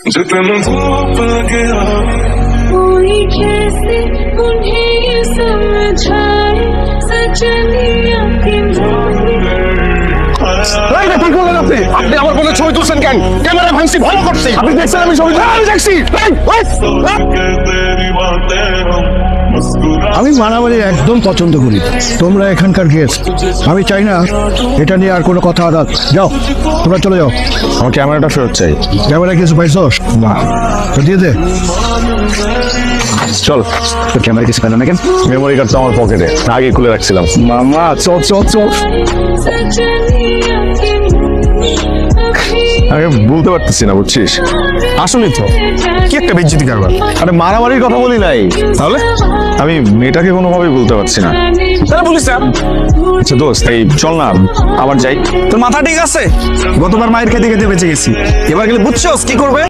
जितना धूप लगे कोई कैसे उन्हें ये समझाए सजनिया की আপনি আমার বলে ছবি তুলছেন কেন? ক্যামেরা ভাঙছি ভালো করছি। আপনি দেখছেন আমি ছবি আমি দেখছি। तेरी बातें हम मुस्कुरा আমি মারামারি একদম পছন্দ করি। তোমরা এখানকার গেস্ট, আমি চাই না এটা নিয়ে আর কোনো কথা আদাত। যাও, তোমরা চলে যাও। আমার ক্যামেরাটা ফেরত চাই। ক্যামেরা কিছু পাইছস না? তো দিয়ে দে। চল, তো ক্যামেরা কিছু পেল না কেন? মেমোরি কার্ড তো আমার পকেটে আগে খুলে রাখছিলাম। মামা চল চল চল। सजनिया की আগে বলতে পারতেছি না, বুঝছিস? আসলে তো কি একটা বেজ্জতি কারবার। আরে মারামারির কথা বলি নাই, তাহলে আমি মেয়েটাকে কোনোভাবেই বলতে পারছি না। তাহলে বলিস না। আচ্ছা দোস্ত, এই চল না আবার যাই। তোর মাথা ঠিক আছে? গতবার মায়ের খেতে খেতে বেঁচে গেছি, এবার গেলে বুঝছস কি করবে?